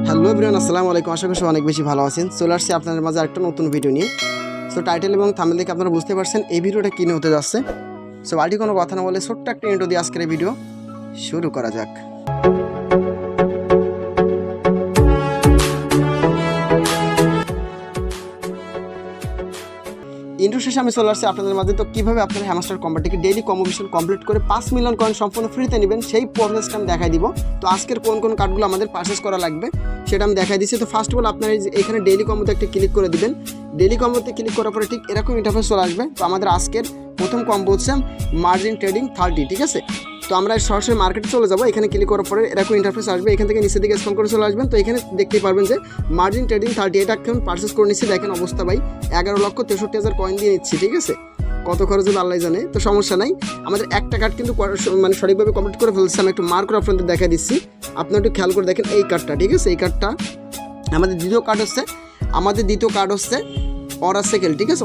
Hello everyone, আসসালামু আলাইকুম। আশা করি অনেক বেশি ভালো আছেন। চলে আসছি আপনাদের মাঝে একটা নতুন ভিডিও নিয়ে। সো টাইটেল এবং থাম্বনেল দেখে আপনারা বুঝতে পারছেন এই ভিডিওটা কী নিয়ে হতে যাচ্ছে। সো বাড়ি কোনো কথা না বলে ছোট্ট একটা ইন্ট্রো দিয়ে আজকের এই ভিডিও শুরু করা যাক। ইন্ট্রো শেষে আমি চলে আসছি আপনাদের মাঝে। তো কীভাবে আপনার হ্যামস্টার কম্বারটিকে ডেইলি কম্বিনেশন কমপ্লিট করে 5 মিলিয়ন কয়েন সম্পূর্ণ ফ্রিতে নেবেন সেই প্রসেসটা আমি দেখাই দিব। তো আজকের কোন কোন কার্ডগুলো আমাদের পারচেস করা লাগবে সেটা আমি দেখাই দিচ্ছি। তো ফার্স্ট অফ অল আপনারা এখানে ডেইলি কম্বোতে একটা ক্লিক করে দিবেন। ডেইলি কম্বোতে ক্লিক করার পরে ঠিক এরকম ইন্টারফেস চলে আসবে। তো আমাদের আজকের প্রথম কম্বো হচ্ছে মার্জিন ট্রেডিং 30, ঠিক আছে। তো আমরা সরাসরি মার্কেটে চলে যাবো। এখানে ক্লিক করার পরে এরকম ইন্টারফেস আসবে। এখান থেকে নিচের দিকে স্ক্রল করে চলে আসবেন। তো এখানে দেখতেই পারবেন যে মার্জিন ট্রেডিং 30 এটা এখন পারচেস করে নিচ্ছি। দেখেন অবস্থা ভাই, 11,63,000 কয়েন দিয়ে নিচ্ছি, ঠিক আছে। কত খরচ হলো আল্লাহ জানে। তো সমস্যা নাই, আমাদের একটা কার্ড কিন্তু মানে সঠিকভাবে কমপ্লিট করে ফেলছি। আমি একটু মার্ক করে আপনাদের দেখা দিচ্ছি, আপনারা একটু খেয়াল করে দেখেন এই কার্ডটা, ঠিক আছে। এই কার্ডটা আমাদের দ্বিতীয় কার্ড হচ্ছে অরাসেল, ঠিক আছে।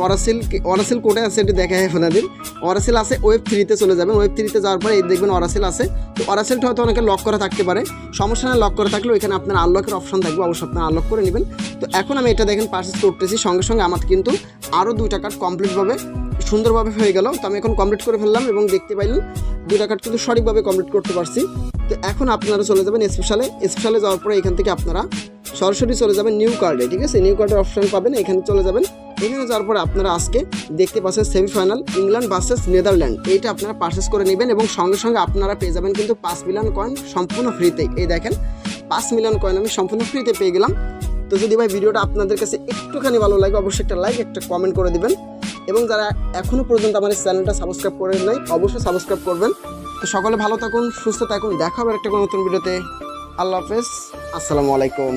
অরাসেল কোডে আছে, এটা দেখা হয় আপনাদের। অরাসেল আছে ওয়েব 3-তে চলে যাবেন। ওয়েব 3-তে যাওয়ার পরে এই দেখবেন অরাসেল আছে। তো অরাসেলটা হয়তো অনেকে লক করা থাকতে পারে, সমস্যা না। লক করা থাকলেও এখানে আপনার আনলকের অপশন থাকবে, অবশ্যই আপনার আনলক করে নেবেন। তো এখন আমি এটা দেখেন পারচেস করতেছি, সঙ্গে সঙ্গে আমার কিন্তু আরও 2টা কার্ড কমপ্লিটভাবে সুন্দরভাবে হয়ে গেল। তো আমি এখন কমপ্লিট করে ফেললাম এবং দেখতে পাইলেন 2টা কার্ড কিন্তু সঠিকভাবে কমপ্লিট করতে পারছি। তো এখন আপনারা চলে যাবেন স্পেশালে যাওয়ার পরে এখান থেকে আপনারা সরাসরি চলে যাবেন নিউ কার্ডে, ঠিক আছে। নিউ কার্ডের অপশন পাবেন, এখানে চলে যাবেন। এখানে যাওয়ার পরে আপনারা আজকে দেখতে পাচ্ছেন সেমিফাইনাল ইংল্যান্ড ভার্সেস নেদারল্যান্ড, এইটা আপনারা পারচেস করে নেবেন এবং সঙ্গে সঙ্গে আপনারা পেয়ে যাবেন কিন্তু 5 মিলিয়ন কয়েন সম্পূর্ণ ফ্রিতে। এই দেখেন 5 মিলিয়ন কয়েন আমি সম্পূর্ণ ফ্রিতে পেয়ে গেলাম। তো যদি ভাই ভিডিওটা আপনাদের কাছে একটুখানি ভালো লাগে অবশ্যই একটা লাইক, একটা কমেন্ট করে দিবেন এবং যারা এখনও পর্যন্ত আমার চ্যানেলটা সাবস্ক্রাইব করেন নাই অবশ্যই সাবস্ক্রাইব করবেন। তো সকলে ভালো থাকুন, সুস্থ থাকুন, দেখা হবে একটা নতুন ভিডিওতে। আল্লাহ হাফেজ, আসসালামু আলাইকুম।